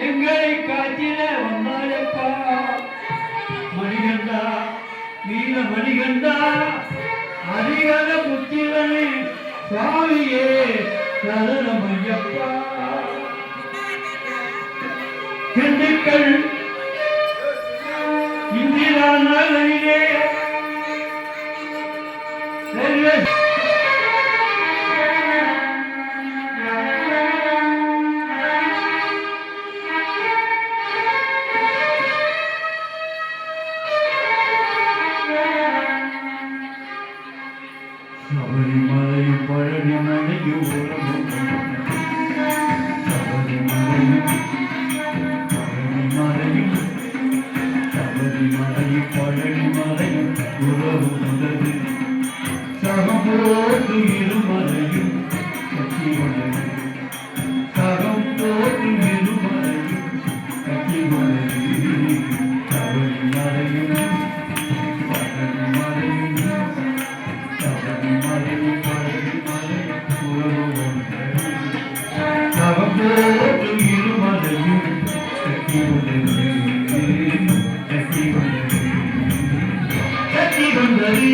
எங்களை காத்திட வந்தாயப்பா மணிகண்டா வீர மணிகண்டா அதிகார புத்திரனே சுவாமியே சரணமையப்பா. திண்டுக்கல் இந்திரா நகரிலே சபரிமலையும் பழனி மலையும் சபரிமலையும் பழனி மலையும் உறவு உள்ளது சகம் போட்டு இருமலையும் கட்டி உள்ளது சகம் போட்டு இருமலையும் கட்டி உள்ளது சபரிமலையும் பழனி மலையும் இருமலையும் கட்டி வந்தது கட்டி வந்தது கட்டி வந்தது.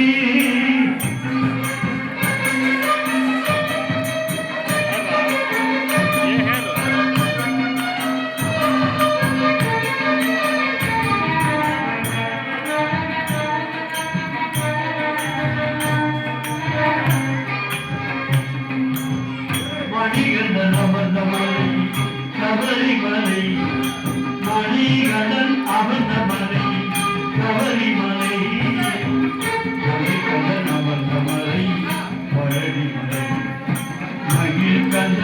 மணிகண்டன் அமர்ந்த மலை சபரிமலை மணிகண்டன் அமர்ந்த மலை சபரிமலை மணிகண்டன் அமர்ந்த மலை பழனிமலை மகிழ்கண்டன்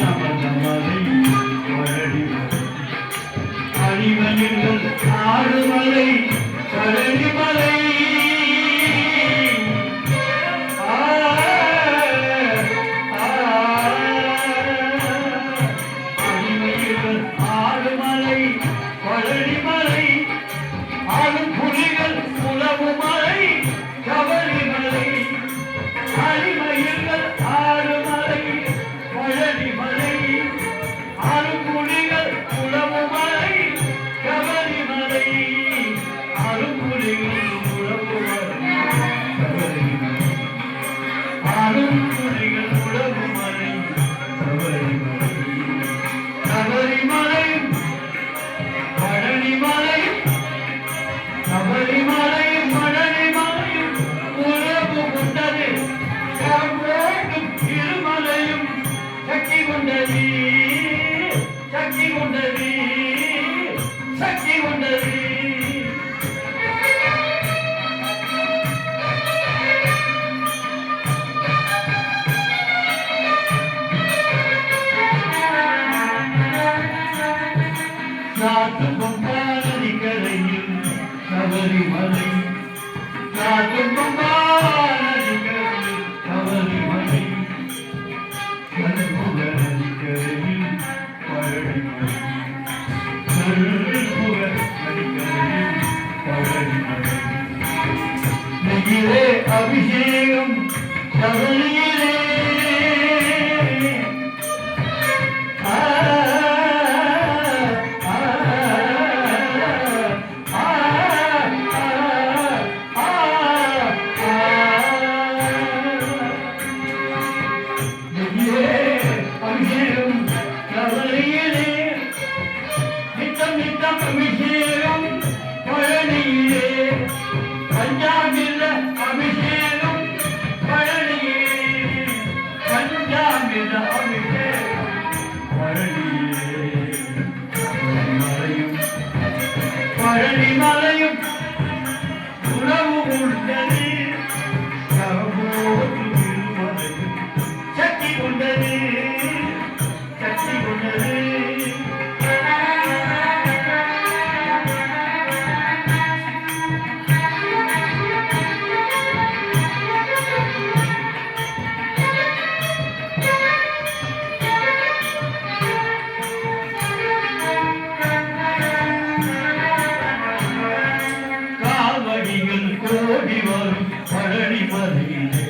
அமர்ந்த மலை பழனிமலை அணிமணிகள் ஆடுமலை பழனிமலை பழனிமலை ஆளும் புலிகள் உலவு மலை சபரிமலை அணிமயில்கள் ஆறுமலை பழனிமலை ஆளும் புலிகள் உலவு மலை சபரிமலை ஆளும் புலிகள் உலவு மலை சபரிமலை ஆளும் புலிகள் உலவு மலை சபரிமலை சபரிமலை சபரிமலையும் பழனிமலையும் உறவு கொண்டது இருமலையும் சக்தி கொண்டது சக்தி கொண்டது சக்தி கொண்டது. கரையில் சபரிமலை நதிக்கரையில் சபரிமலை நதிக்கரையில் பழனிமலை நதிக்கரையில் பழனிமலை நெகிழே அபிஷேகம் சபரியிலே அபிஷேகம் பழனியிலே பஞ்சாமிர்த அபிஷேகம் பழனியிலே பஞ்சாமிர்த அபிஷேகம் பழனியிலே பழனிமலையும் உணவு கொண்டது சக்தி கொண்டது சக்தி கொண்டது. ஓடி வரும் பழனி மலையிலே